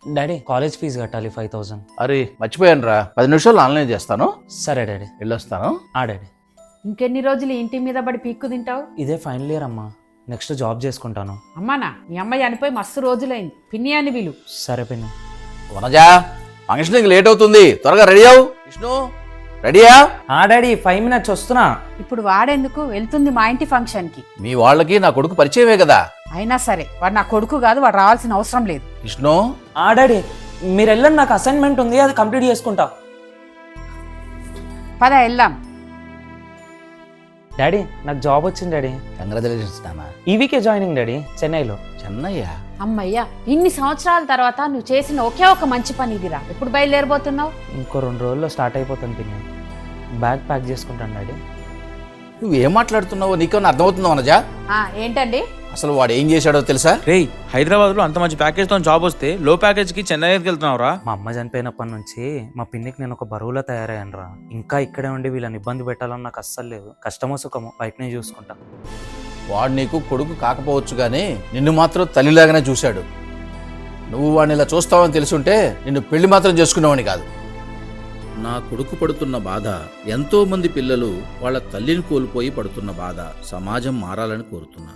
Daddy college fee కట్టాలి 5000. అరే మర్చిపోయాను రా, 10 నిమిషాలు ఆన్లైన్ చేస్తాను. సరే డాడీ. వెళ్ళొస్తాను. డాడీ ఇంకెన్ని రోజులు ఇంటి మీద పడి పీక్కు తింటావు? ఇదే ఫైనల్ ఇయర్ అమ్మా, నెక్స్ట్ జాబ్ చేసుకుంటాను. అమ్మానా, మీ అమ్మాయి చనిపోయి మస్తు రోజులైంది, పిన్ని అని పిలు. సరే పిన్ని. వనజా, ఫంక్షన్కి లేట్ అవుతుంది, త్వరగా రెడీ అవు. విష్ణు రెడీయా? డాడీ 5 minutes వస్తున్నా. ఇప్పుడు వాడెందుకు వెళ్తుంది మా ఇంటి ఫంక్షన్ కి? మీ వాళ్ళకి నా కొడుకు పరిచయమే కదా. అయినా సరే వాడు నా కొడుకు కాదు, వాడు రావాల్సిన అవసరం లేదు. విష్ణు డాడీ మీరు వెళ్ళండి, నాకు అసైన్మెంట్ ఉంది, అది కంప్లీట్ చేసుకుంటా. పద వెళ్దాం. డాడీ నాకు జాబ్ వచ్చింది డాడీ. కంగ్రాచులేషన్స్ నాన్న. ఈ వీకే జాయినింగ్ డాడీ, చెన్నైలో. చెన్నయ్య? అమ్మయ్యా, ఇన్ని సంవత్సరాల తర్వాత నువ్వు చేసిన ఒకే ఒక మంచి పని ఇదిరా. ఎప్పుడు బయలుదేరబోతున్నావు? ఇంకో 2 రోజుల్లో స్టార్ట్ అయిపోతాను పిన్ని. బ్యాగ్ ప్యాక్ చేసుకుంటాను డాడీ. నువ్వేం మాట్లాడుతున్నావో నీకేమన్నా అర్థమవుతుందా వనజా? ఏంటండి? అసలు వాడు ఏం చేశాడో తెలుసా? రేయ్, హైదరాబాద్ లో అంత మంచి ప్యాకేజ్ తో జాబ్ వస్తే లో ప్యాకేజ్ కి చెన్నైకి వెళ్తున్నావురా? మా అమ్మ చనిపోయినప్పటి నుంచి మా పిన్నికి నేను ఒక బరువులో తయారయ్యాను రా. ఇంకా ఇక్కడే ఉండి వీళ్ళని ఇబ్బంది పెట్టాలని నాకు అస్సలు లేదు. కష్టమో సుఖమో బయటనే చూసుకుంటా. వాడు నీకు కొడుకు కాకపోవచ్చు కానీ నిన్ను మాత్రం తల్లిలాగానే చూశాడు. నువ్వు వాడిని ఇలా చూస్తావని తెలుసుంటే నిన్ను పెళ్లి మాత్రం చేసుకునేవాడిని కాదు. నా కొడుకు పడుతున్న బాధ ఎంతో మంది పిల్లలు వాళ్ళ తల్లిని కోల్పోయి పడుతున్న బాధ. సమాజం మారాలని కోరుతున్నా.